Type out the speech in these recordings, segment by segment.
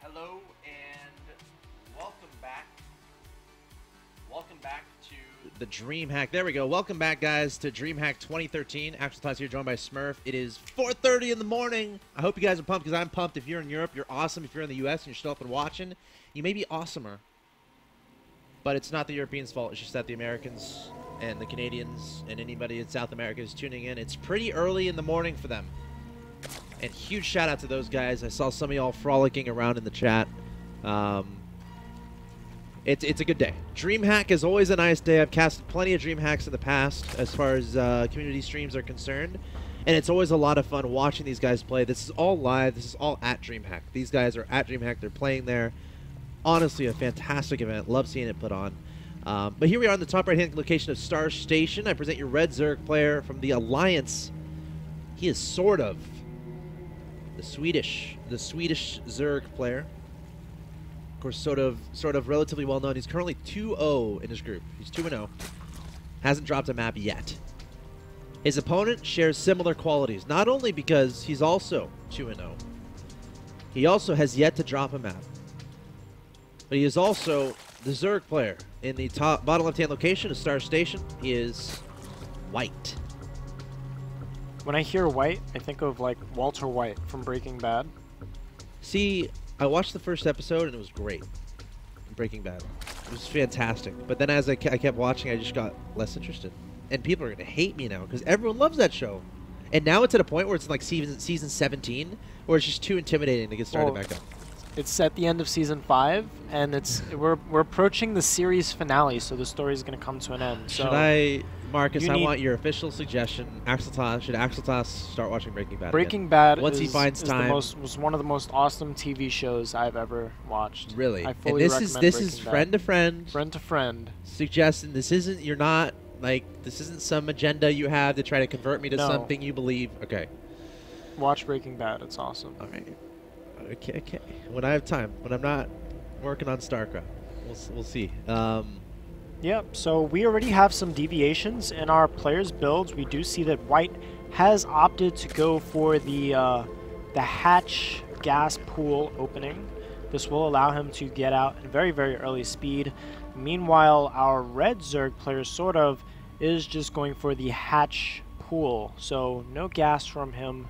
Hello and welcome back. Welcome back to the DreamHack. There we go. Welcome back, guys, to DreamHack 2013. Axel Tots here, joined by Smurf. It is 4:30 in the morning. I hope you guys are pumped because I'm pumped. If you're in Europe, you're awesome. If you're in the US and you're still up and watching, you may be awesomer. But it's not the Europeans' fault. It's just that the Americans and the Canadians and anybody in South America is tuning in. It's pretty early in the morning for them. And huge shout out to those guys. I saw some of y'all frolicking around in the chat. It's a good day. DreamHack is always a nice day. I've casted plenty of DreamHacks in the past as far as community streams are concerned. And it's always a lot of fun watching these guys play. This is all live. This is all at DreamHack. These guys are at DreamHack. They're playing there. Honestly, a fantastic event. Love seeing it put on. But here we are in the top right-hand location of Star Station. I present your Red Zerg player from the Alliance. He is SortOf. The Swedish Zerg player. Of course, sort of relatively well known. He's currently 2-0 in his group. He's 2-0. Hasn't dropped a map yet. His opponent shares similar qualities, not only because he's also 2-0. He also has yet to drop a map. But he is also the Zerg player in the bottom left-hand location of Star Station. He is white. When I hear white, I think of like Walter White from Breaking Bad. See, I watched the first episode and it was great. Breaking Bad. It was fantastic. But then as I kept watching, I just got less interested. And people are going to hate me now because everyone loves that show. And now it's at a point where it's like season 17 where it's just too intimidating to get started back up. It's at the end of season 5, and we're approaching the series finale, so the story is going to come to an end. So should I, Marcus? I want your official suggestion. Should Axel Tots start watching Breaking Bad? Breaking Bad once he finds time was one of the most awesome TV shows I've ever watched. Really, I fully recommend this is friend to friend suggesting. This isn't this isn't some agenda you have to try to convert me to something you believe. Okay, watch Breaking Bad. It's awesome. All right. Okay. When I have time, when I'm not working on StarCraft, we'll see. Yep. So we already have some deviations in our players' builds. We do see that White has opted to go for the hatch gas pool opening. This will allow him to get out in very, very early speed. Meanwhile, our Red Zerg player SortOf is just going for the hatch pool. So no gas from him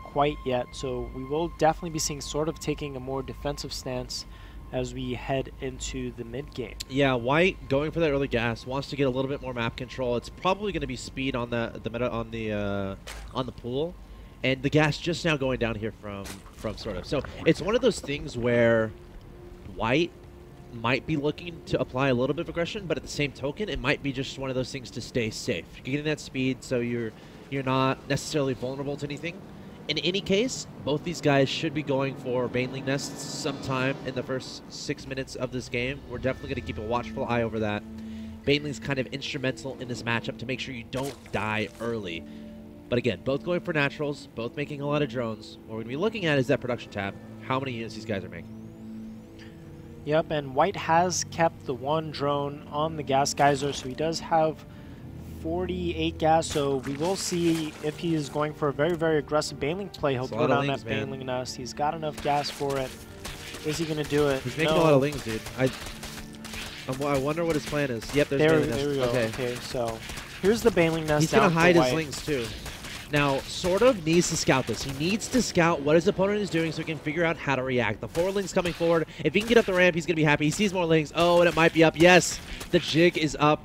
quite yet, so we will definitely be seeing SortOf taking a more defensive stance as we head into the mid game. Yeah, White going for that early gas, wants to get a little bit more map control. It's probably going to be speed on the pool, and the gas just now going down here from SortOf. So it's one of those things where White might be looking to apply a little bit of aggression, but at the same token, it might be just one of those things to stay safe. You're getting that speed, so you're not necessarily vulnerable to anything. In any case, both these guys should be going for Baneling Nests sometime in the first 6 minutes of this game. We're definitely going to keep a watchful eye over that. Baneling's kind of instrumental in this matchup to make sure you don't die early. But again, both going for naturals, both making a lot of drones. What we're going to be looking at is that production tab, how many units these guys are making. Yep, and White has kept the one drone on the gas geyser, so he does have 48 gas, so we will see if he is going for a very, very aggressive Baneling play. He'll throw down that Baneling nest. He's got enough gas for it. Is he going to do it? He's making a lot of lings, dude. I wonder what his plan is. Yep, there's Baneling nest. There we go. Okay, so here's the Baneling nest. He's going to hide his lings, too. Now, SortOf needs to scout this. He needs to scout what his opponent is doing so he can figure out how to react. The 4 lings coming forward. If he can get up the ramp, he's going to be happy. He sees more lings. Oh, and it might be up. Yes, the jig is up.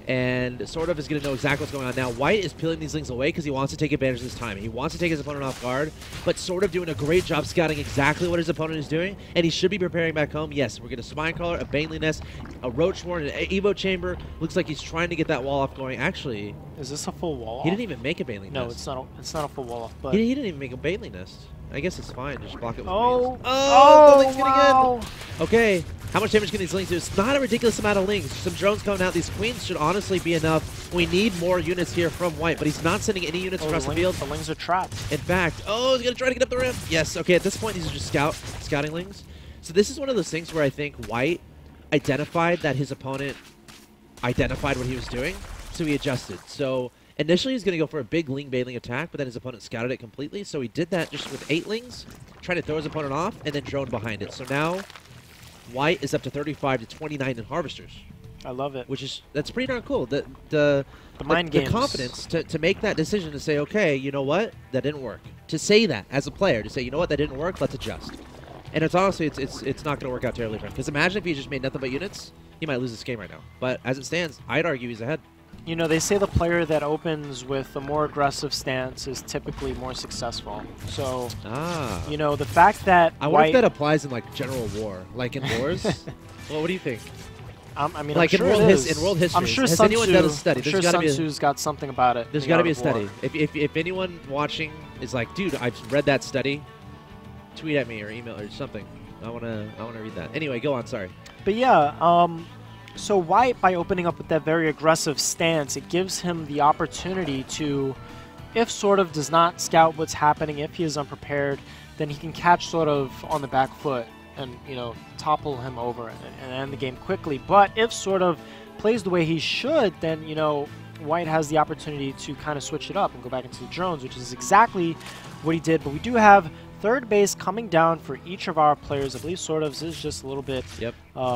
And SortOf is going to know exactly what's going on. Now, White is peeling these lings away because he wants to take advantage of this time. He wants to take his opponent off guard, but SortOf doing a great job scouting exactly what his opponent is doing, and he should be preparing back home. Yes, we're going to Spinecrawler, a Baneling Nest, a Roach Warren, an Evo Chamber. Looks like he's trying to get that wall off going. Actually, is this a full wall off? He didn't even make a Baneling Nest. No, it's not a full wall off. But he didn't even make a Baneling Nest. I guess it's fine. Just block it with the ling's getting in. Okay. How much damage can these lings do? It's not a ridiculous amount of lings. Some drones coming out. These queens should honestly be enough. We need more units here from White, but he's not sending any units across the field. The lings are trapped. In fact, he's going to try to get up the ramp. Yes, okay, at this point, these are just scouting lings. So this is one of those things where I think White identified that his opponent identified what he was doing, so he adjusted. So initially, he's going to go for a big ling bailing attack, but then his opponent scouted it completely, so he did that just with 8 lings. try to throw his opponent off, and then drone behind it. So now white is up to 35 to 29 in harvesters. I love it. That's pretty darn cool. The mind games. The confidence to make that decision to say, okay, you know what, that didn't work. To say that as a player, to say, you know what, that didn't work, let's adjust. And it's honestly, it's not going to work out terribly for him. Because imagine if he just made nothing but units, he might lose this game right now. But as it stands, I'd argue he's ahead. You know, they say the player that opens with a more aggressive stance is typically more successful. So, you know, the fact that I wonder if that applies in, like, general war. Like, in wars? Well, what do you think? I mean, like I'm sure in world history. I'm sure has Sun anyone done a study? I'm sure Sun Tzu's got something about it. There's got to be a study. If anyone watching is like, dude, I've read that study, tweet at me or email or something. I wanna read that. Anyway, go on. Sorry. But yeah, so white, by opening up with that very aggressive stance, it gives him the opportunity to, if SortOf does not scout what's happening, if he is unprepared, then he can catch SortOf on the back foot and, you know, topple him over and end the game quickly. But if SortOf plays the way he should, then, you know, white has the opportunity to kind of switch it up and go back into the drones, which is exactly what he did. But we do have third base coming down for each of our players. I believe SortOf's is just a little bit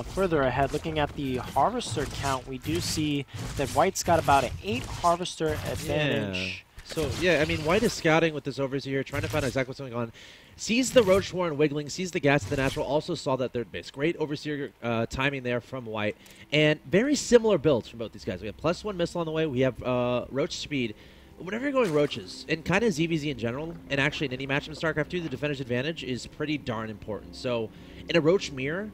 further ahead. Looking at the harvester count, we do see that white's got about an 8 harvester advantage. Yeah. So, yeah, I mean, white is scouting with this overseer, trying to find out exactly what's going on. Sees the Roach Warren wiggling, sees the gas at the natural, also saw that third base. Great overseer timing there from white. And very similar builds from both these guys. We have +1 missile on the way. We have Roach speed. Whenever you're going Roaches, and kind of ZVZ in general, and actually in any match in StarCraft 2, the defender's advantage is pretty darn important. So, in a Roach mirror,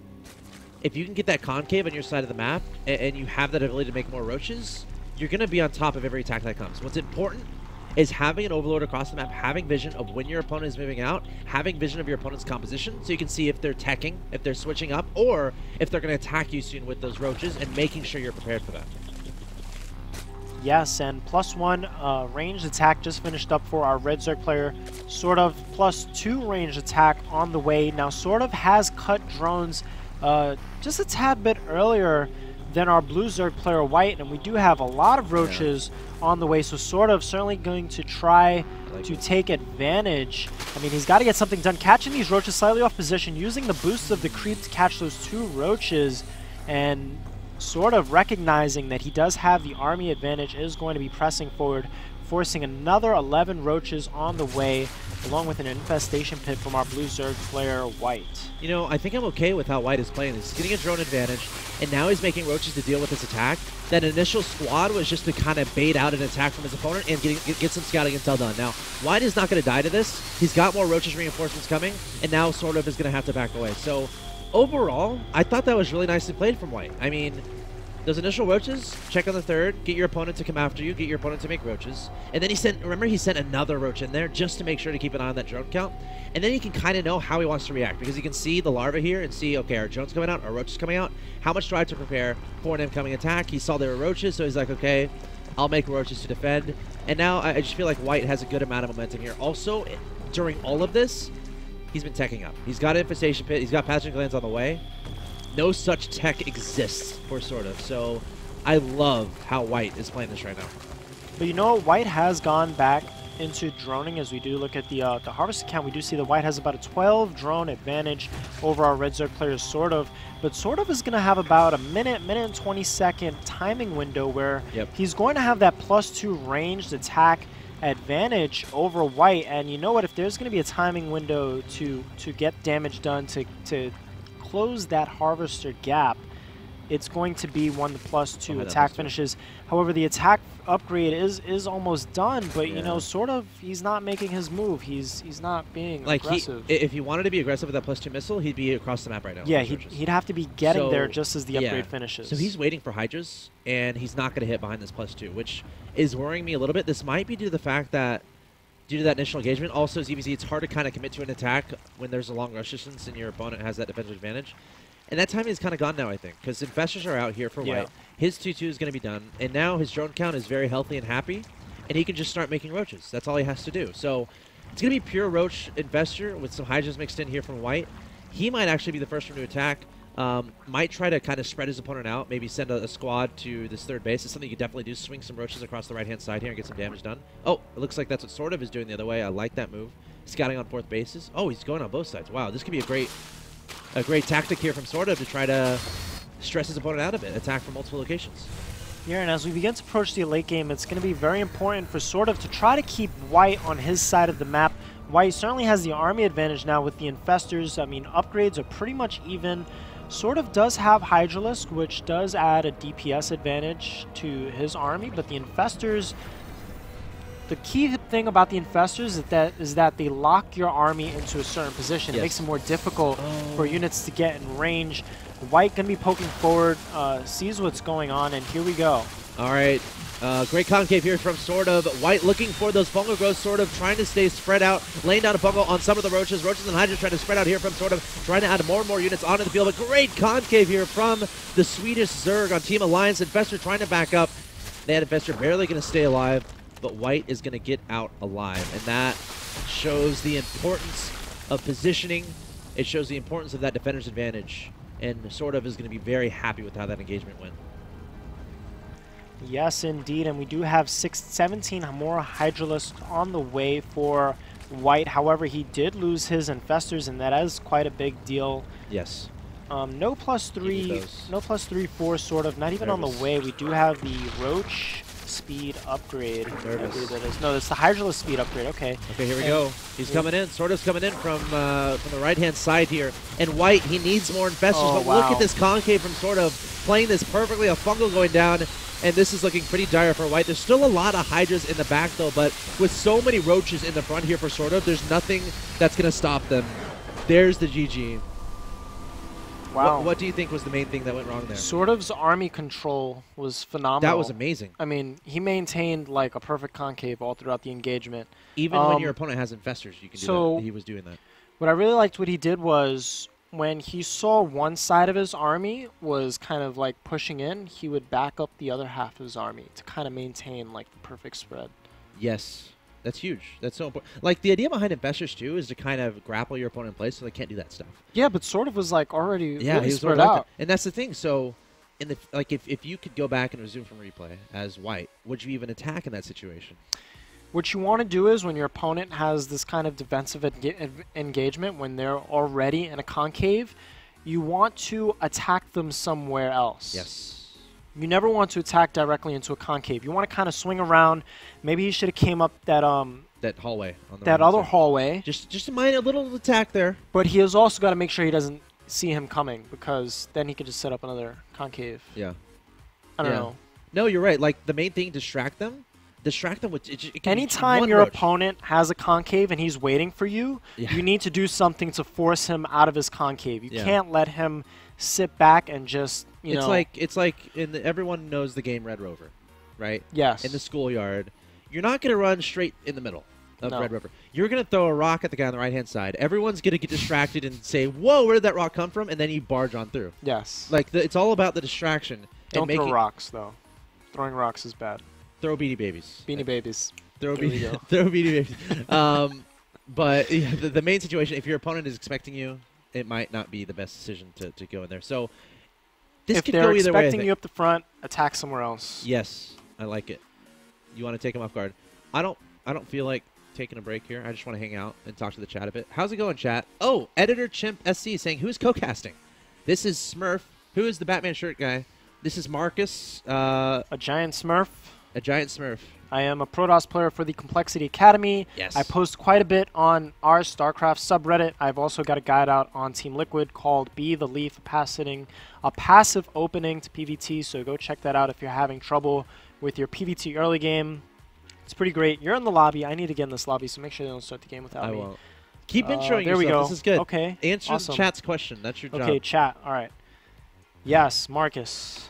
if you can get that concave on your side of the map, and you have that ability to make more Roaches, you're going to be on top of every attack that comes. What's important is having an overlord across the map, having vision of when your opponent is moving out, having vision of your opponent's composition, so you can see if they're teching, if they're switching up, or if they're going to attack you soon with those Roaches, and making sure you're prepared for that. Yes, and +1 ranged attack just finished up for our Red Zerg player. SortOf +2 ranged attack on the way. Now, SortOf has cut drones just a tad bit earlier than our Blue Zerg player White, and we do have a lot of Roaches on the way, so SortOf certainly going to try to take advantage. I mean, he's got to get something done. Catching these Roaches slightly off position, using the boosts of the creep to catch those 2 Roaches, and SortOf recognizing that he does have the army advantage, is going to be pressing forward, forcing another 11 Roaches on the way, along with an infestation pit from our Blue Zerg player White. You know, I think I'm okay with how White is playing. He's getting a drone advantage, and now he's making Roaches to deal with this attack. That initial squad was just to kind of bait out an attack from his opponent and get some scouting intel done. Now, White is not going to die to this. He's got more Roaches reinforcements coming, and now SortOf is going to have to back away. So, overall, I thought that was really nicely played from White. I mean, those initial Roaches, check on the third, get your opponent to come after you, get your opponent to make Roaches. And then he sent another Roach in there just to make sure to keep an eye on that drone count. And then he can kind of know how he wants to react, because he can see the larva here and see, okay, our drone's coming out, our Roach is coming out. How much do I have to prepare for an incoming attack? He saw there were Roaches, so he's like, okay, I'll make Roaches to defend. And now I just feel like White has a good amount of momentum here. Also, during all of this, he's been teching up. He's got an infestation pit, he's got pathogen glands on the way. No such tech exists for SortOf, so I love how White is playing this right now. But you know, White has gone back into droning. As we do look at the harvest count, we do see that White has about a 12 drone advantage over our Red Zerg player SortOf. But SortOf is going to have about a minute and 20-second timing window where he's going to have that +2 ranged attack advantage over White. And you know what? If there's going to be a timing window to get damage done, to close that harvester gap, it's going to be when the +2 attack finishes. However, the attack upgrade is almost done, but you know, SortOf, he's not making his move. He's not being aggressive. If he wanted to be aggressive with that +2 missile, he'd be across the map right now. Yeah, he'd have to be getting there just as the upgrade finishes. So he's waiting for Hydras, and he's not going to hit behind this +2, which is worrying me a little bit. This might be due to the fact that due to that initial engagement. Also, ZVZ, it's hard to kind of commit to an attack when there's a long rush distance and your opponent has that defensive advantage. And that timing is kind of gone now, I think, because Infestors are out here for White. His 2-2 is going to be done, and now his drone count is very healthy and happy, and he can just start making Roaches. That's all he has to do. So it's going to be pure Roach Infestor with some Hydras mixed in here from White. He might actually be the first one to attack. Might try to kind of spread his opponent out, maybe send a squad to this third base. It's something you could definitely do, swing some Roaches across the right-hand side here and get some damage done. Oh, it looks like that's what SortOf is doing the other way. I like that move. scouting on 4th bases. Oh, he's going on both sides. Wow, this could be a great tactic here from SortOf to try to stress his opponent out of it. Attack from multiple locations. Yeah, and as we begin to approach the late game, it's going to be very important for SortOf to try to keep White on his side of the map. White certainly has the army advantage now with the infestors. I mean, upgrades are pretty much even. SortOf does have Hydralisk, which does add a DPS advantage to his army, but the infestors, the key thing about the infestors is that they lock your army into a certain position. It makes it more difficult for units to get in range. White going to be poking forward, sees what's going on, and here we go. All right. Great concave here from SortOf. White looking for those fungal growths, SortOf trying to stay spread out, laying down a fungal on some of the roaches. Roaches and Hydras trying to spread out here from SortOf, trying to add more and more units onto the field. But great concave here from the Swedish Zerg on Team Alliance. Infestor trying to back up. They had Infestor barely going to stay alive, but White is going to get out alive. And that shows the importance of positioning. It shows the importance of that defender's advantage. And SortOf is going to be very happy with how that engagement went. Yes, indeed, and we do have 17 more Hydralisks on the way for White. However, he did lose his Infestors, and that is quite a big deal. Yes. No +3 for SortOf, not even on the way. We do have the Roach speed upgrade. I believe that is. No, that's the Hydralisk speed upgrade. Okay. Okay, here we go. He's coming in. SortOf's coming in from the right-hand side here. And White, he needs more Infestors. But look at this concave from SortOf, playing this perfectly. A fungal going down. And this is looking pretty dire for White. There's still a lot of Hydras in the back, though, but with so many Roaches in the front here for SortOf, there's nothing that's going to stop them. There's the GG. Wow. What do you think was the main thing that went wrong there? SortOf's army control was phenomenal. That was amazing. I mean, he maintained like a perfect concave all throughout the engagement. Even when your opponent has Infestors, you can do that. He was doing that. What I really liked what he did was, when he saw one side of his army was kind of like pushing in, he would back up the other half of his army to kind of maintain like the perfect spread. Yes, that's huge. That's so important. Like, the idea behind Infestors too is to kind of grapple your opponent in place so they can't do that stuff. Yeah, but SortOf was like already really spread like out. And that's the thing. So, in the if you could go back and resume from replay as White, would you even attack in that situation? What you want to do is, when your opponent has this kind of defensive engagement, when they're already in a concave, you want to attack them somewhere else. Yes. You never want to attack directly into a concave. You want to kind of swing around. Maybe he should have came up that that hallway. On the that other hallway. Just a minor little attack there. But he has also got to make sure he doesn't see him coming, because then he could just set up another concave. Yeah. I don't know. No, you're right. Like, the main thing, distract them. Distract them with anytime your opponent has a concave and he's waiting for you, you need to do something to force him out of his concave. You can't let him sit back and just, you know. It's like everyone knows the game Red Rover, right? Yes. In the schoolyard, you're not going to run straight in the middle of Red Rover. You're going to throw a rock at the guy on the right-hand side. Everyone's going to get distracted and say, "Whoa, where did that rock come from?" And then you barge on through. Yes. Like, it's all about the distraction. Don't throw rocks, though. Throwing rocks is bad. Throw Beanie Babies. Beanie Babies. Throw Beanie Babies. But yeah, the main situation, if your opponent is expecting you, it might not be the best decision to go in there. So this could go either way. If they're expecting you up the front, attack somewhere else. Yes, I like it. You want to take them off guard. I don't feel like taking a break here. I just want to hang out and talk to the chat a bit. How's it going, chat? Oh, Editor Chimp SC saying, who's co-casting? This is Smurf. Who is the Batman shirt guy? This is Marcus. A giant Smurf. A giant Smurf. I am a Protoss player for the Complexity Academy. Yes. I post quite a bit on our StarCraft subreddit. I've also got a guide out on Team Liquid called Be the Leaf, a passive opening to PvT, so go check that out if you're having trouble with your PvT early game. It's pretty great. You're in the lobby. I need to get in this lobby, so make sure they don't start the game without me. I won't. Keep introing there yourself. We go. This is good. Okay. Answer awesome. the chat's question. That's your job. Okay, chat. All right. Yes, Marcus.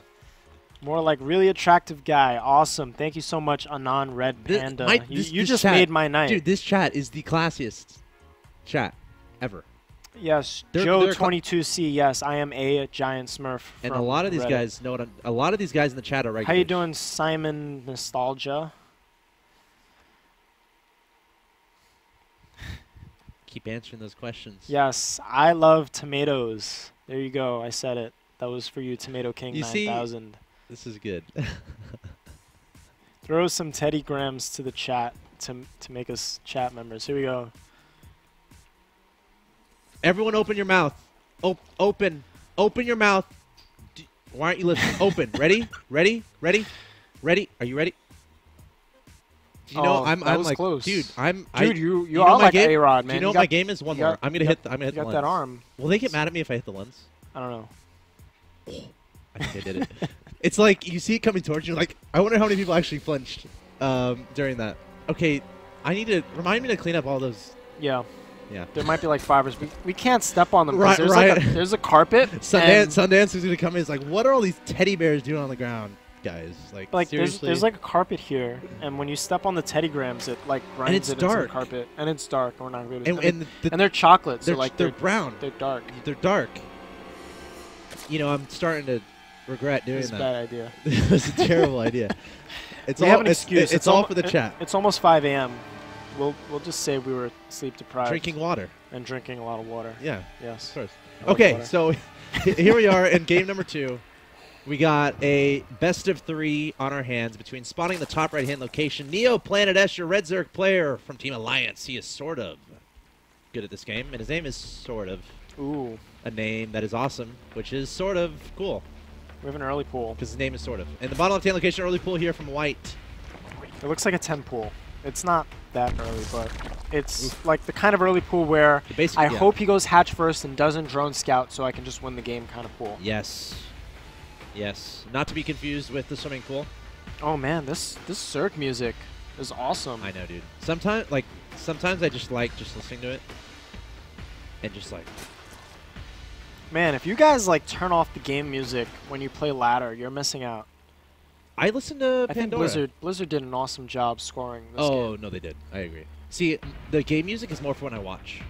More like really attractive guy. Awesome. Thank you so much, Anon Red Panda. You just made my night. Dude, this chat is the classiest chat ever. Yes, Joe22C. Yes, I am a giant Smurf. And a lot of these guys know what a lot of these guys in the chat are regulars. How you doing, Simon Nostalgia? Keep answering those questions. Yes, I love tomatoes. There you go. I said it. That was for you, Tomato King 9000. This is good. Throw some Teddy Grams to the chat to make us chat members. Here we go. Everyone open your mouth. Open your mouth. Why aren't you listening? Open. Ready? Ready? Ready? Ready? Are you ready? You know, I'm like, close. dude, you are like A-Rod, man. Do you know what my game is? One more. I'm gonna hit the lens. You got that arm. Will they get mad at me if I hit the lens? I don't know. I think I did it. It's like you see it coming towards you. Like, I wonder how many people actually flinched during that. Okay, I need to remind me to clean up all those. Yeah. Yeah. There might be like fibers. We can't step on them. Right. There's like there's a carpet. Sundance is gonna come in. It's like, what are all these teddy bears doing on the ground, guys? Like seriously. There's like a carpet here, and when you step on the Teddy Grahams, it like grinds it into the carpet, and it's dark. We're not good. And they're chocolate, so like they're brown. They're dark. They're dark. You know, I'm starting to regret doing that. It's a bad idea. It's a terrible idea. We have an excuse. It's all for the chat. It's almost 5 a.m. We'll just say we were sleep deprived. Drinking water. And drinking a lot of water. Yeah. Yes. Of course. Okay, so here we are in game number 2. We got a best of 3 on our hands between spawning the top right-hand location. Neo Planet S, your Red Zerg player from Team Alliance. He is sort of good at this game, and his name is Sort of. Ooh. A name that is awesome, which is sort of cool. We have an early pool. Because his name is Sort of. And the bottom left-hand location, early pool here from White. It looks like a 10 pool. It's not that early, but it's like the kind of early pool where I hope he goes hatch first and doesn't drone scout so I can just win the game kind of pool. Yes. Yes. Not to be confused with the swimming pool. Oh man, this Zerg music is awesome. I know, dude. Sometimes I just like just listening to it. And just like... Man, if you guys like turn off the game music when you play ladder, you're missing out. I listened to Pandora. I think Blizzard did an awesome job scoring this game. Oh, no, they did. I agree. See, the game music is more for when I watch.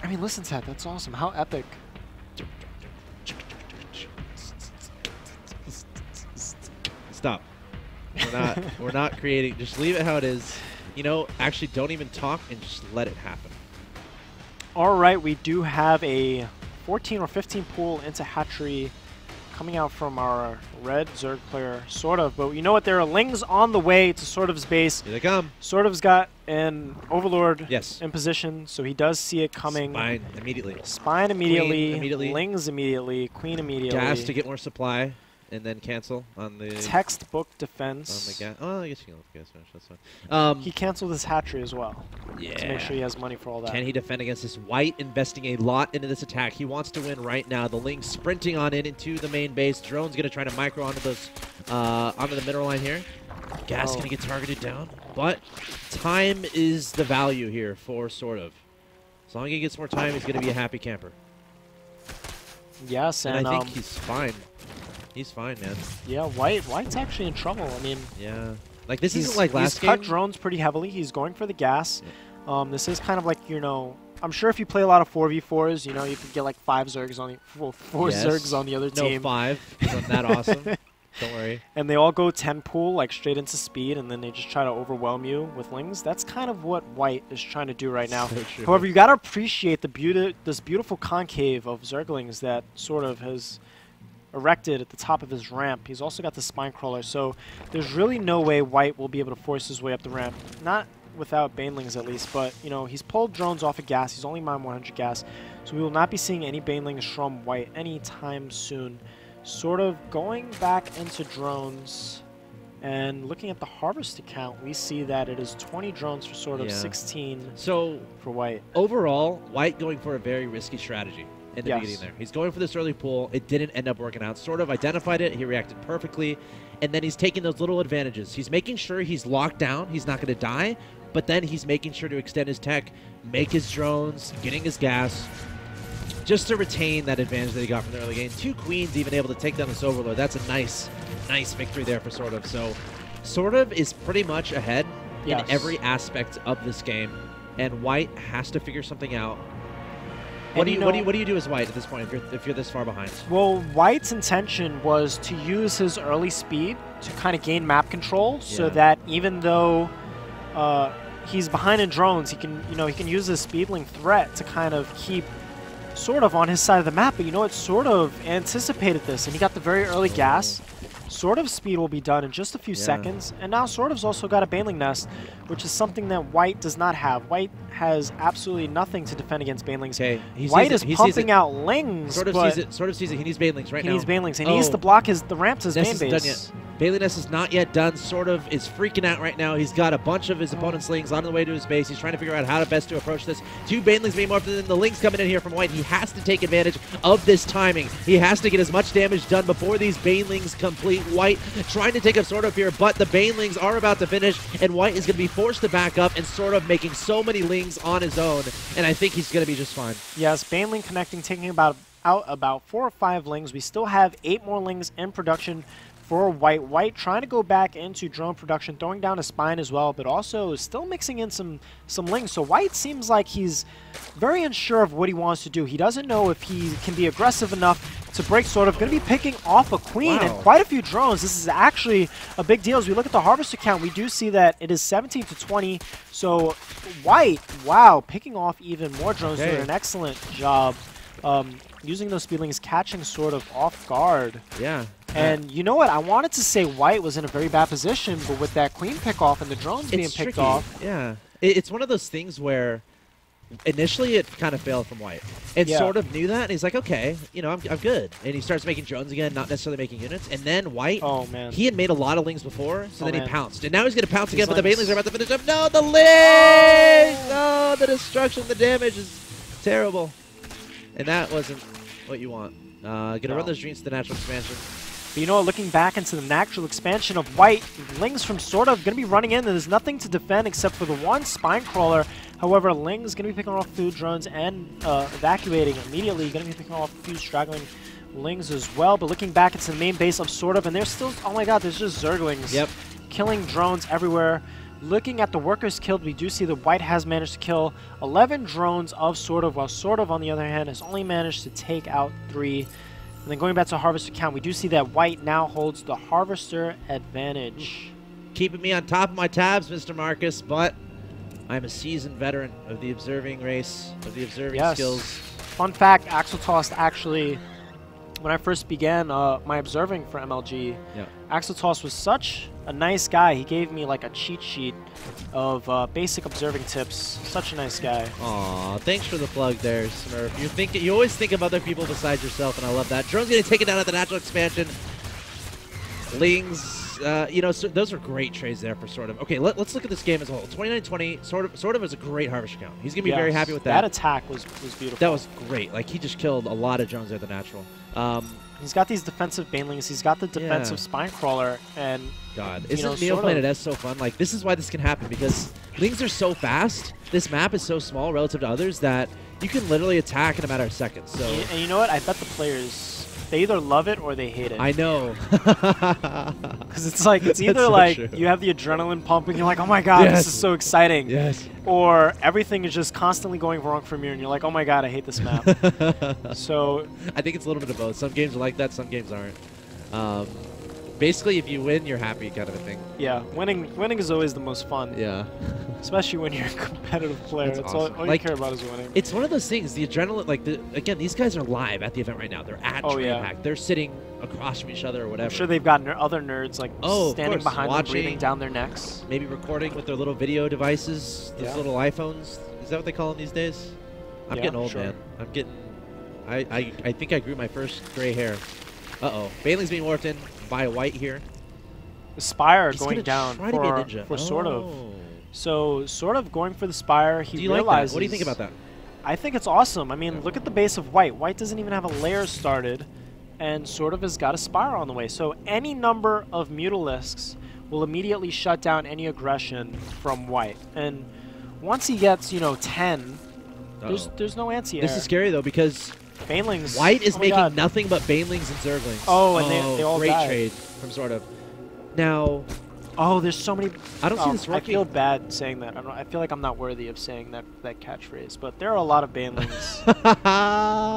I mean, listen to that. That's awesome. How epic. Stop. We're not creating. Just leave it how it is. You know, actually don't even talk and just let it happen. All right, we do have a 14 or 15 pool into hatchery coming out from our red Zerg player, Sort of. But you know what? There are Lings on the way to Sort of's base. Here they come. Sort of's got an Overlord yes. in position, so he does see it coming. Spine immediately. Spine immediately. Queen immediately. Lings immediately. Queen immediately. Gas to get more supply, and then cancel on the... Textbook defense. On the gas. Oh, I guess you can let the gas finish. That's fine. He canceled his hatchery as well. Yeah. To make sure he has money for all that. Can he defend against this White investing a lot into this attack? He wants to win right now. The Ling sprinting on in into the main base. Drone's going to try to micro onto those onto the middle line here. Gas going to get targeted down, but time is the value here for Sort of. As long as he gets more time, he's going to be a happy camper. Yes, and I think he's fine. He's fine, man. Yeah, White's actually in trouble. I mean, yeah, like this isn't like last game. He's cut drones pretty heavily. He's going for the gas. Yeah. This is kind of like, you know, I'm sure if you play a lot of 4v4s, you know, you could get like 5 Zergs on the four yes. Zergs on the other team. No, 5. Because I'm that awesome. Don't worry. And they all go 10 pool, like straight into speed, and then they just try to overwhelm you with Lings. That's kind of what White is trying to do right now. So true. However, you got to appreciate the this beautiful concave of Zerglings that Sort of has erected at the top of his ramp. He's also got the spine crawler, so there's really no way White will be able to force his way up the ramp. Not without Banelings at least, but you know, he's pulled drones off of gas. He's only mined 100 gas, so we will not be seeing any Banelings from White anytime soon. Sort of going back into drones and looking at the harvest account, we see that it is 20 drones for Sort of, 16 so for White. Overall, White going for a very risky strategy in the beginning there. He's going for this early pool. It didn't end up working out. Sort of identified it. He reacted perfectly. And then he's taking those little advantages. He's making sure he's locked down. He's not going to die. But then he's making sure to extend his tech, make his drones, getting his gas, just to retain that advantage that he got from the early game. 2 queens even able to take down this Overlord. That's a nice victory there for Sort of. So Sort of is pretty much ahead in every aspect of this game. And White has to figure something out. What do you do as White at this point if you're this far behind? Well, White's intention was to use his early speed to kind of gain map control, so that even though he's behind in drones, he can use his speedling threat to kind of keep Sort of on his side of the map. But you know what? Sort of anticipated this, and he got the very early gas. Sort of speed will be done in just a few seconds. And now Sort of's also got a Baneling Nest, which is something that White does not have. White has absolutely nothing to defend against Banelings. Okay, White is pumping out Lings, Sort of sees it. Sort of sees it. He needs Banelings right now. He needs Banelings. And he needs to block the ramp to his main base. Baneling Nest is not yet done. Sort of is freaking out right now. He's got a bunch of his opponent's Lings on the way to his base. He's trying to figure out how to best to approach this. 2 Banelings being morphed, and then the Lings coming in here from White. He has to take advantage of this timing. He has to get as much damage done before these Banelings complete. White trying to take up Sort of here, but the Banelings are about to finish, and White is going to be forced to back up, and Sort of making so many Lings on his own, and I think he's going to be just fine. Yes, Baneling connecting, taking out about 4 or 5 Lings. We still have 8 more Lings in production for White. White trying to go back into drone production, throwing down a Spine as well, but also still mixing in some Lings. So White seems like he's very unsure of what he wants to do. He doesn't know if he can be aggressive enough to break Sort of. Going to be picking off a Queen and quite a few drones. This is actually a big deal. As we look at the Harvester count, we do see that it is 17 to 20. So White, wow, picking off even more drones, doing an excellent job using those Speedlings, catching Sort of off guard. Yeah. And you know what? I wanted to say White was in a very bad position, but with that Queen pick off and the drones being picked off. Yeah. It's one of those things where initially it kind of failed from White. And Sort of knew that, and he's like, okay, you know, I'm good. And he starts making drones again, not necessarily making units. And then White, he had made a lot of Lings before, so then he pounced. And now he's going to pounce again, but the Banelings are about to finish up. No, the Lings! Oh, the destruction, the damage is terrible. And that wasn't what you want. Gonna run those dreams to the natural expansion. But you know, looking back into the natural expansion of White, Lings from Sort of going to be running in. There's nothing to defend except for the one Spine Crawler. However, Lings going to be picking off food drones and evacuating immediately. Going to be picking off a few straggling Lings as well. But looking back into the main base of Sort of, and there's still, oh my god, there's just Zerglings killing drones everywhere. Looking at the workers killed, we do see that White has managed to kill 11 drones of Sort of, while Sort of, on the other hand, has only managed to take out 3. And then going back to Harvester count, we do see that White now holds the Harvester advantage. Keeping me on top of my tabs, Mr. Marcus, but I'm a seasoned veteran of the observing race, of the observing skills. Fun fact, Axeltost actually, when I first began my observing for MLG, Axeltost was such a nice guy. He gave me like a cheat sheet of basic observing tips. Such a nice guy. Aw, thanks for the plug there, Smurf. You always think of other people besides yourself, and I love that. Drone's getting taken down at the natural expansion. Lings, you know, so those are great trades there for Sort of. Okay, let's look at this game as a whole. 29-20, Sort of is a great Harvester count. He's going to be very happy with that. That attack was beautiful. That was great. Like, he just killed a lot of drones there at the natural. He's got these defensive Banelings. He's got the defensive Spine Crawler, and isn't Neoplanet S so fun? Like, this is why this can happen, because Lings are so fast. This map is so small relative to others that you can literally attack in a matter of seconds. So, and you know what? I bet the players, they either love it or they hate it. I know. Because it's like, it's either so like true. You have the adrenaline pumping, you're like, oh my god, this is so exciting. Or everything is just constantly going wrong from you, and you're like, oh my god, I hate this map. So I think it's a little bit of both. Some games are like that, some games aren't. Basically, if you win, you're happy, kind of a thing. Yeah, winning is always the most fun. Yeah. Especially when you're a competitive player. That's awesome. all you care about is winning. It's one of those things, the adrenaline, like, again, these guys are live at the event right now. They're at DreamHack. They're sitting across from each other or whatever. I'm sure they've got other nerds, like, standing behind them, breathing down their necks. Maybe recording with their little video devices, those little iPhones. Is that what they call them these days? I'm getting old, man. I'm getting... I think I grew my first gray hair. Uh-oh. Baneling's being warped in by a White here. The Spire going down for Sort of. So Sort of going for the Spire. He realizes. Like that? What do you think about that? I think it's awesome. I mean, look at the base of White. White doesn't even have a layer started, and Sort of has got a Spire on the way. So any number of Mutalisks will immediately shut down any aggression from White. And once he gets, 10, there's no anti-air. This is scary though, because Banelings. White is making nothing but Banelings and Zerglings. Oh, and they all great died. trade from Sort of. Now, there's so many. I don't see this working. I feel bad saying that. I feel like I'm not worthy of saying that catchphrase. But there are a lot of Banelings.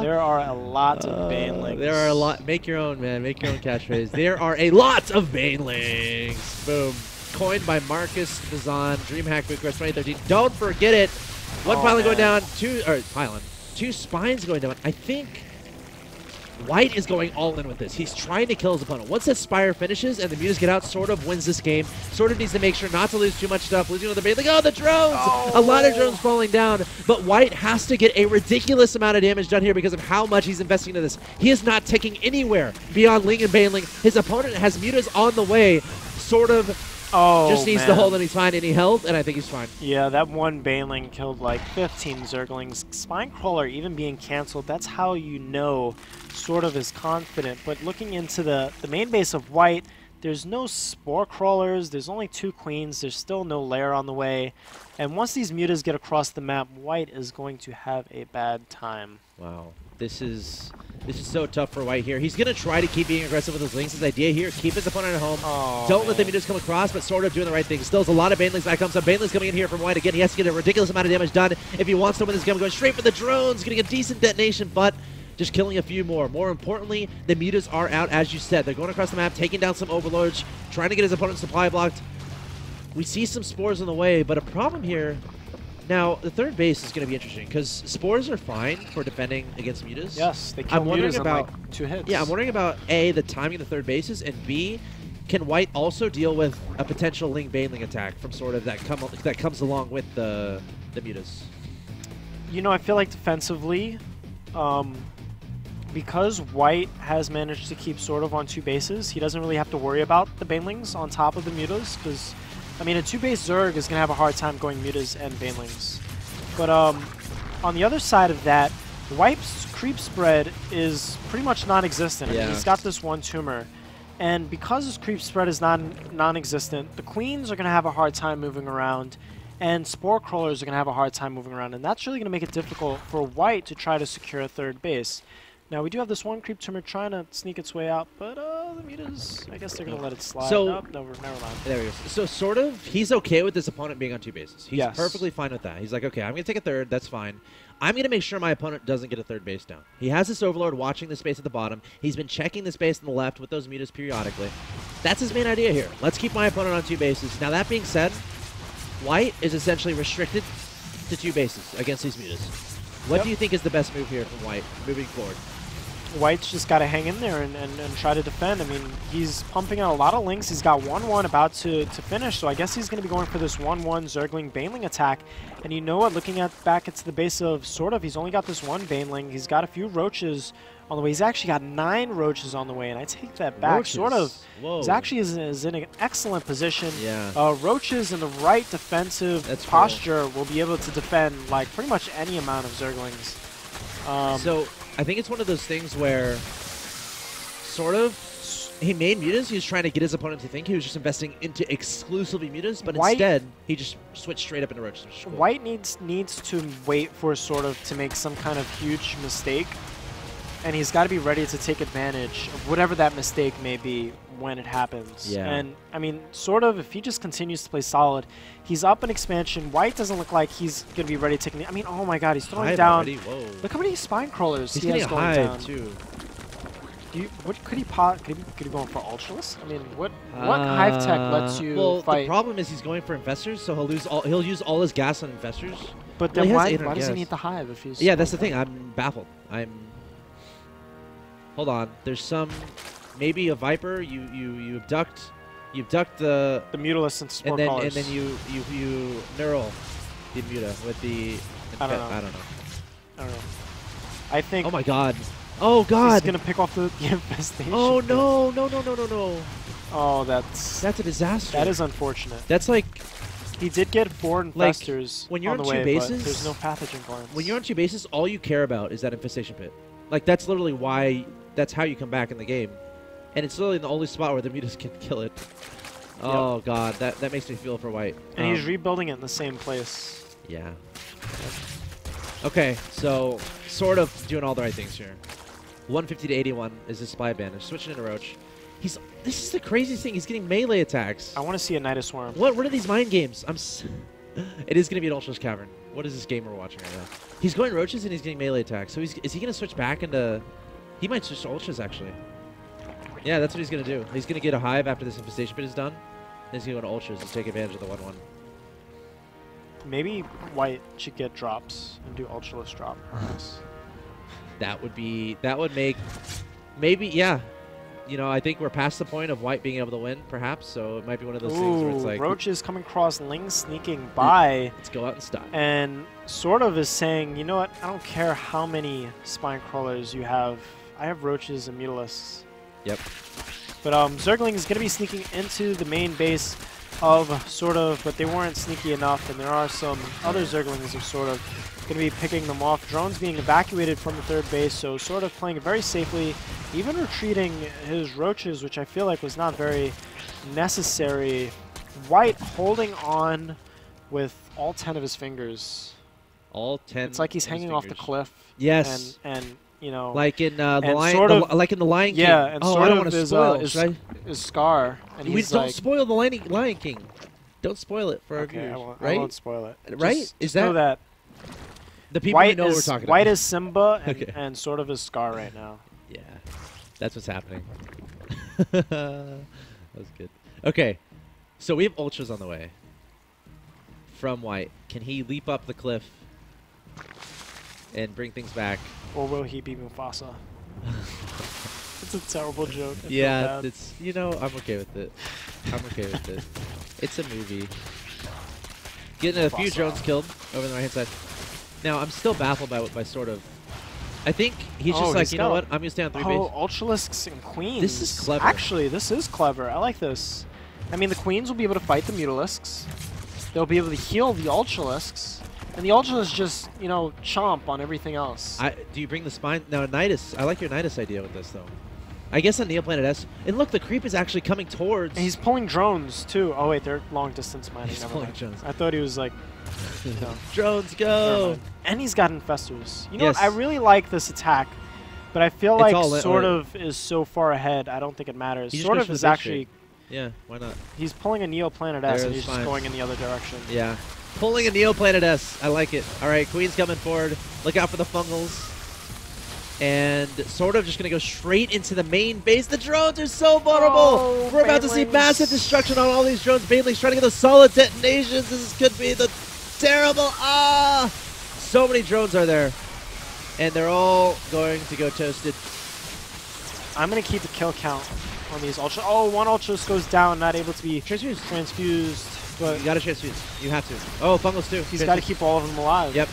There are a lot of Banelings. There are a lot. Make your own, man. Make your own catchphrase. There are a lot of Banelings. Boom. Coined by Marcus Bazan, DreamHack Bucharest 2013. Don't forget it. One pylon going down. Two Spines going down. I think White is going all in with this. He's trying to kill his opponent. Once that Spire finishes and the Mutas get out, SortOf wins this game. SortOf needs to make sure not to lose too much stuff. Losing another bait. Like, oh, the drones! Oh. A lot of drones falling down. But White has to get a ridiculous amount of damage done here because of how much he's investing into this. He is not taking anywhere beyond Ling and Baneling. His opponent has Mutas on the way. SortOf just needs to hold and he's fine any health, and I think he's fine. Yeah, that one Baneling killed like 15 Zerglings. Spinecrawler even being cancelled, that's how you know SortOf is confident. But looking into the main base of White, there's no Spore Crawlers, there's only 2 Queens, there's still no Lair on the way. And once these Mutas get across the map, White is going to have a bad time. Wow. This is so tough for White here. He's going to try to keep being aggressive with his Lings. His idea here, keep his opponent at home. Oh, Don't let the Mutas come across, but SortOf doing the right thing. Still has a lot of Banelings back up. So Banelings coming in here from White again. He has to get a ridiculous amount of damage done if he wants to win this game. Going straight for the drones, getting a decent detonation, but just killing a few more. More importantly, the Mutas are out, as you said. They're going across the map, taking down some Overlords, trying to get his opponent's supply blocked. We see some Spores on the way, but a problem here. Now, the third base is going to be interesting because Spores are fine for defending against Mutas. Yes, they kill Mutas in like 2 hits. Yeah, I'm wondering about A, the timing of the third bases, and B, can White also deal with a potential Ling Baneling attack from SortOf that comes along with the Mutas? You know, I feel like defensively, because White has managed to keep SortOf on 2 bases, he doesn't really have to worry about the Banelings on top of the Mutas because, I mean, a 2-base Zerg is going to have a hard time going Mutas and Banelings. But on the other side of that, White's creep spread is pretty much non-existent. Yeah. I mean, he's got this 1 tumor. And because his creep spread is non-existent, the Queens are going to have a hard time moving around, and Spore Crawlers are going to have a hard time moving around. And that's really going to make it difficult for White to try to secure a third base. Now, we do have this 1 creep tumor trying to sneak its way out, but the Mutas, I guess they're going to let it slide. So, no, never mind. There we go. So SortOf, he's okay with his opponent being on 2 bases. He's Yes. perfectly fine with that. He's like, okay, I'm going to take a third. That's fine. I'm going to make sure my opponent doesn't get a third base down. He has this Overlord watching the space at the bottom. He's been checking the space on the left with those Mutas periodically. That's his main idea here. Let's keep my opponent on 2 bases. Now, that being said, White is essentially restricted to 2 bases against these Mutas. What do you think is the best move here from White moving forward? White's just got to hang in there and try to defend. I mean, he's pumping out a lot of links. He's got 1-1 about to finish, so I guess he's going to be going for this 1-1 Zergling Baneling attack. And you know what? Looking back at the base of SortOf, he's only got this 1 Baneling. He's got a few Roaches on the way. He's actually got 9 Roaches on the way, and I take that back. Roaches. SortOf is actually is in an excellent position. Yeah. Roaches in the right defensive posture will be able to defend like pretty much any amount of Zerglings. So I think it's one of those things where SortOf, he made Mutas. He was trying to get his opponent to think he was just investing into exclusively Mutas, but instead he just switched straight up into Roaches. Cool. White needs to wait for SortOf to make some kind of huge mistake, and he's got to be ready to take advantage of whatever that mistake may be when it happens. Yeah. And I mean, SortOf, if he just continues to play solid, he's up in expansion. White doesn't look like he's going to be ready to take. I mean, oh my God, he's throwing down. Look how many spine crawlers he has going down. Too. What could he go for Ultraless? I mean, what hive tech lets you well, fight? The problem is he's going for Infestors, so he'll use all his gas on Infestors. But then why does he need the hive if he's? Yeah, that's the thing. I'm baffled. Hold on. There's some. Maybe a Viper. You abduct the Mutalisk and Spore Crawlers. and then you neural the Muta with the. I don't know. I think. Oh my God. Oh God. He's gonna pick off the infestation. Oh no. Oh, that's a disaster. That is unfortunate. That's like. He did get 4 infestors when you're on the way, 2 bases, but there's no pathogen glands. When you're on 2 bases, all you care about is that infestation pit. Like that's literally why. That's how you come back in the game. And it's literally the only spot where the Mutas can kill it. Oh, yep. God. That makes me feel for White. And he's rebuilding it in the same place. Yeah. Okay, so SortOf doing all the right things here. 150 to 81 is his supply advantage. Switching into Roach. This is the craziest thing. He's getting melee attacks. I want to see a Nidus Worm. What are these mind games? It is going to be an Ultra's Cavern. What is this game we're watching right now? He's going Roaches and he's getting melee attacks. So is he going to switch back into... He might switch to Ultras, actually. Yeah, that's what he's going to do. He's going to get a Hive after this Infestation Pit is done. Then he's going to go to Ultras and take advantage of the 1-1. Maybe White should get drops and do Ultraless drop. That would make Maybe, yeah. You know, I think we're past the point of white being able to win, perhaps. So it might be one of those things where it's like Roach is coming across, Ling sneaking by. Let's go out and stop. And SortOf is saying, you know what? I don't care how many spine crawlers you have. I have roaches and mutalisks. Yep. But Zergling is going to be sneaking into the main base of SortOf, but they weren't sneaky enough, and there are some other Zerglings of SortOf going to be picking them off. Drones being evacuated from the third base, so SortOf playing it very safely, even retreating his roaches, which I feel like was not very necessary. White holding on with all 10 of his fingers. All 10. It's like he's hanging off the cliff. Yes. And you know, like in the Lion, SortOf, like in the Lion King. yeah, and I don't want SortOf to spoil. is Scar, and We he's don't like, spoil the Lion King. Don't spoil it for our okay, viewers, I won't spoil it. Right? Just know that the people White know what is we're talking White about? is Simba, and, Okay. and SortOf is Scar right now. Yeah, that's what's happening. That was good. Okay, so we have ultras on the way from White. Can he leap up the cliff and bring things back? Or will he be Mufasa? It's a terrible joke. I feel Yeah, bad. it's, you know, I'm okay with it. I'm okay with it. It's a movie. Getting a few Mufasa. drones killed over on the right hand side. Now I'm still baffled by SortOf. I think he's just like, he's you know got- what? I'm gonna stay on 3 base. Ultralisks and Queens. This is clever. Actually, this is clever. I like this. I mean, the Queens will be able to fight the Mutalisks. They'll be able to heal the Ultralisks. And the Ultralisks just, you know, chomp on everything else. Do you bring the spine? No, Nidus. I like your Nidus idea with this, though. I guess on Neoplanet S. And look, the creep is actually coming towards. And he's pulling drones, too. Oh, wait, they're long distance mining. He's Never pulling mind. drones. I thought he was like, no. Drones, Never go! mind. And he's got infestors. You know Yes. what? I really like this attack. But I feel It's like all SortOf is so far ahead, I don't think it matters. He just goes SortOf for the is big actually... Yeah, why not? He's pulling a Neoplanet S, and There's he's just fine. going in the other direction. Yeah. Pulling a Neoplanet S. I like it. All right, Queen's coming forward. Look out for the fungals. And SortOf just going to go straight into the main base. The drones are so vulnerable. Oh, We're about to see Banelings. massive destruction on all these drones. Baneling's trying to get those solid detonations. This could be the terrible... So many drones are there. And they're all going to go toasted. I'm going to keep the kill count on these Ultra. Oh, one Ultras goes down, not able to be Transfuse. transfused. But You got to transfuse. You have to. Oh, fungals too. he's got to keep all of them alive. Yep.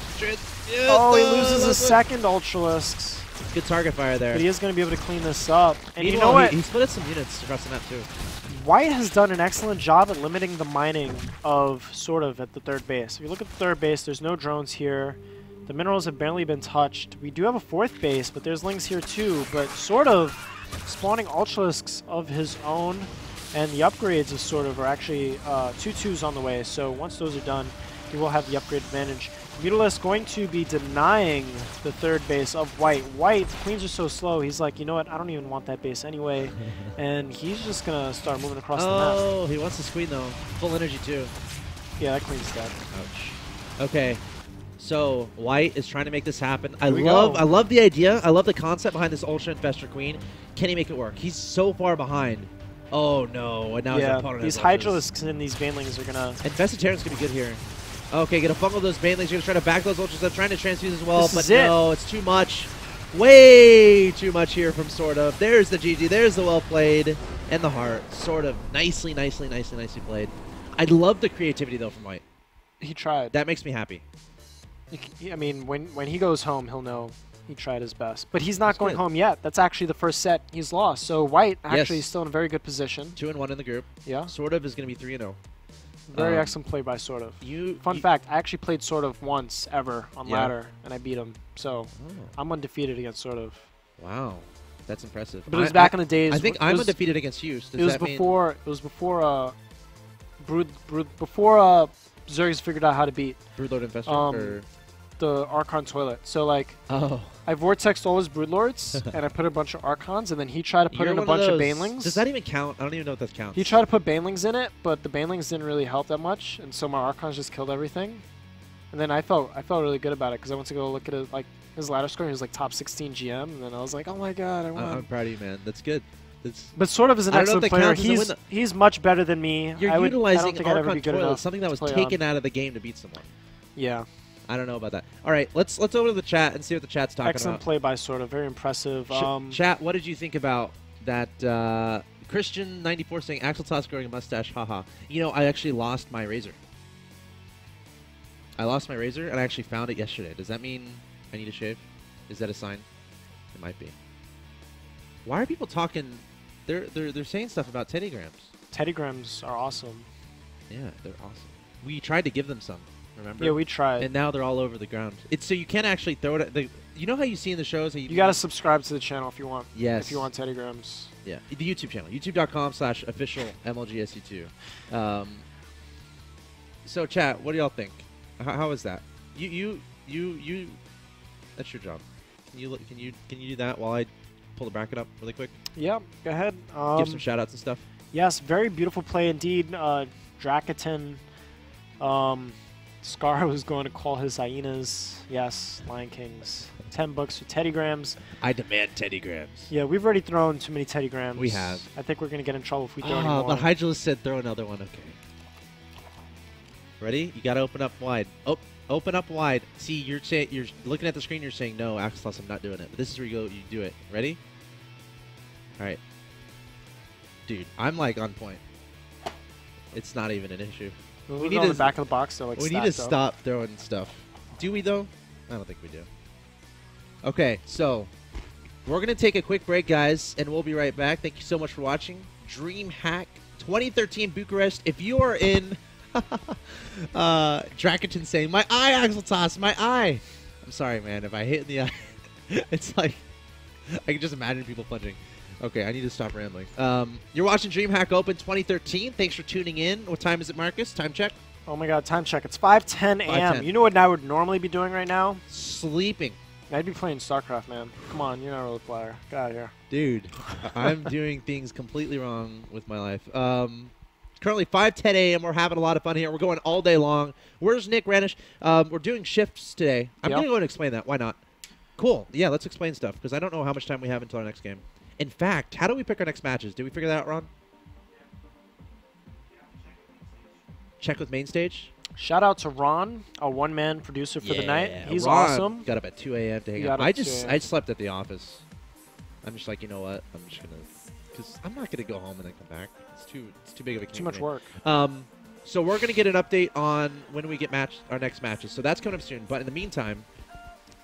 Oh, he loses a second Ultralisks. Good target fire there. But he is going to be able to clean this up. And you know Meanwhile, what? He split some units across the map too. White has done an excellent job at limiting the mining of SortOf at the third base. If you look at the third base, there's no drones here. The minerals have barely been touched. We do have a fourth base, but there's Lings here too. But SortOf spawning Ultralisks of his own, and the upgrades of SortOf are actually 2/2s on the way. So once those are done, he will have the upgrade advantage. Mutalisk going to be denying the third base of White. White, Queens are so slow, he's like, you know what, I don't even want that base anyway. And he's just going to start moving across the map. Oh, he wants this Queen though. Full energy too. Yeah, that Queen's dead. Ouch. Okay. So White is trying to make this happen. I Here we love the idea. I love the concept behind this Ultra Infestor Queen. Can he make it work? He's so far behind. Oh no, and now his Yeah, opponent these has Ultras. Hydralisks and these Banelings are going to... Infested Terran's gonna be good here. Okay, gonna fungal those Banelings. You're gonna try to back those Ultras up, trying to transfuse as well, This but is it. no, it's too much. Way too much here from SortOf. There's the GG, there's the well played, and the heart. SortOf, nicely played. I love the creativity though from White. He tried. That makes me happy. I mean, when he goes home, he'll know he tried his best. But he's not That's going good. home yet. That's actually the first set he's lost. So White actually Yes. is still in a very good position. 2-1 in the group. Yeah. SortOf is gonna be 3-0. Very excellent play by SortOf. Fun you- fact, I actually played SortOf once ever on Yeah. ladder, and I beat him. So Oh, I'm undefeated against SortOf. wow, that's impressive. But it was back in the days. I think it I'm was, undefeated against you. Does It was that mean- before. It was before. Before Zergs figured out how to beat Broodlord Infestor? or? the Archon toilet. So like, Oh. I vortexed all his Broodlords, and I put a bunch of Archons, and then he tried to put You're in a one bunch of those- Banelings. Does that even count? I don't even know if that counts. He tried to put Banelings in it, but the Banelings didn't really help that much, and so my Archons just killed everything. And then I felt really good about it because I went to go look at his ladder score. He was like top 16 GM, and then I was like, oh my god, I won. I'm proud of you, man. That's good. That's But SortOf is an I don't know excellent if that player. counts as a win, He's much better than me. You're I don't utilizing think I'd ever Archon be good Toilet, enough something that to was play taken on. out of the game to beat someone. Yeah. I don't know about that. All right, let's over to the chat and see what the chat's talking Excellent about. play by SortOf. Very impressive. Chat, what did you think about that? Christian 94 saying Axel Toss growing a mustache. Haha. You know, I actually lost my razor. I lost my razor and I actually found it yesterday. Does that mean I need to shave? Is that a sign? It might be. Why are people talking? They're saying stuff about Teddygrams. Teddygrams are awesome. Yeah, they're awesome. We tried to give them some. Remember? Yeah, we tried. And now they're all over the ground. It's so you can't actually throw it at you know how you see in the shows? How you got to subscribe to the channel if you want. Yes. If you want Teddygrams. Yeah, the YouTube channel, youtube.com/official MLGSU2. So chat, what do y'all think? How is that? You. That's your job. Can you do that while I pull the bracket up really quick? Yeah, go ahead. Give some shout outs and stuff. Yes, very beautiful play indeed. Dracatin. Scar was going to call his hyenas. Yes, Lion Kings. $10 for Teddygrams. I demand Teddygrams. Yeah, we've already thrown too many Teddygrams. We have. I think we're going to get in trouble if we throw any more. But Hydralist said throw another one. Okay. Ready? You got to open up wide. Oh, open up wide. See, you're looking at the screen. You're saying no, Axel, I'm not doing it. But this is where you go. You do it. Ready? All right. Dude, I'm like on point. It's not even an issue. We need to the back of the box. So like we need to stop throwing stuff. Do we though? I don't think we do. Okay, so we're gonna take a quick break, guys, and we'll be right back. Thank you so much for watching DreamHack 2013 Bucharest. If you are in Dracatin saying my eye, Axel Toss, my eye. I'm sorry, man. If I hit in the eye, it's like I can just imagine people punching. Okay, I need to stop rambling. You're watching DreamHack Open 2013. Thanks for tuning in. What time is it, Marcus? Time check? Oh my god, time check. It's 5:10 a.m. You know what I would normally be doing right now? Sleeping. I'd be playing StarCraft, man. Come on, you're not a real player. Get out of here. Dude, I'm doing things completely wrong with my life. Currently 5:10 a.m. We're having a lot of fun here. We're going all day long. Where's Nick Ranish? We're doing shifts today. I'm going to go and explain that. Why not? Cool. Yeah, let's explain stuff because I don't know how much time we have until our next game. In fact, how do we pick our next matches? Did we figure that out, Ron? Check with main stage. Shout out to Ron, a one-man producer for the night. He's Ron awesome. Got up at 2 a.m. to hang out. I slept at the office. I'm just like, you know what? I'm just gonna, because I'm not gonna go home and then come back. It's too big of a too much work. So we're gonna get an update on when we get our next matches. So that's coming up soon. But in the meantime,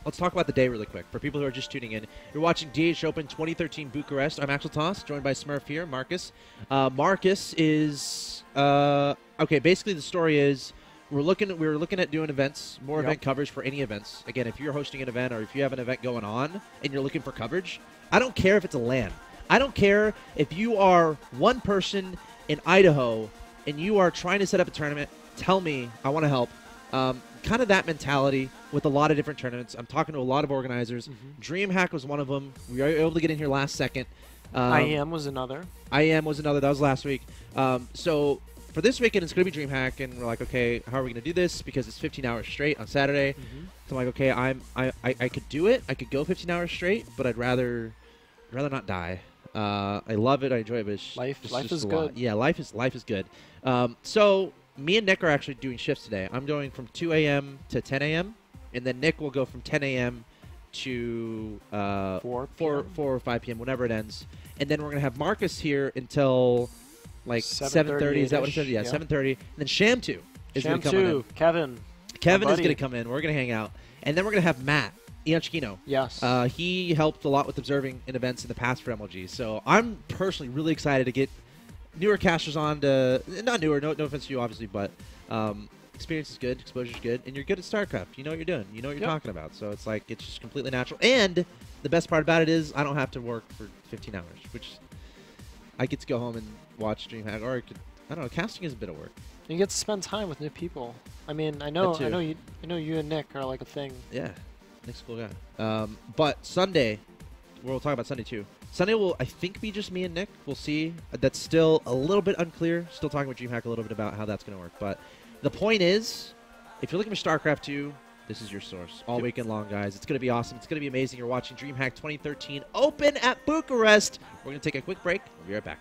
let's talk about the day really quick. For people who are just tuning in, you're watching DH Open 2013 Bucharest. I'm Axel Toss, joined by Smurf here, Marcus. Marcus is okay. Basically, the story is we were looking at doing events, more event coverage for any events. Again, if you're hosting an event or if you have an event going on and you're looking for coverage, I don't care if it's a LAN. I don't care if you are one person in Idaho and you are trying to set up a tournament. Tell me, I want to help. Kind of that mentality with a lot of different tournaments. I'm talking to a lot of organizers. DreamHack was one of them. We were able to get in here last second. IEM was another. IEM was another. That was last week. So for this weekend, it's going to be DreamHack, and we're like, okay, how are we going to do this? Because it's 15 hours straight on Saturday. So I'm like, okay, I could do it. I could go 15 hours straight, but I'd rather not die. I love it. I enjoy it. But it's life just is good. Yeah, life is good. So me and Nick are actually doing shifts today. I'm going from 2 a.m. to 10 a.m., and then Nick will go from 10 a.m. to 4 or 5 p.m., whenever it ends. And then we're going to have Marcus here until like 7:30. Is that what it said? Yeah, 7:30. And then Sham2 is going to come in. Kevin is going to come in. We're going to hang out. And then we're going to have Matt Ianchino. Yes. He helped a lot with observing in events in the past for MLG. So I'm personally really excited to get newer casters on to, not newer, no offense to you, obviously, but experience is good, exposure is good, and you're good at StarCraft. You know what you're doing. You know what you're talking about. So it's like, it's just completely natural. And the best part about it is I don't have to work for 15 hours, which I get to go home and watch DreamHack, or I don't know, casting is a bit of work. You get to spend time with new people. I mean, I know you and Nick are like a thing. Yeah, Nick's a cool guy. But Sunday, we'll talk about Sunday too. Sunday will, I think, be just me and Nick. We'll see. That's still a little bit unclear. Still talking with DreamHack a little bit about how that's going to work. But the point is, if you're looking for StarCraft 2, this is your source. All weekend long, guys. It's going to be awesome. It's going to be amazing. You're watching DreamHack 2013 Open at Bucharest. We're going to take a quick break. We'll be right back.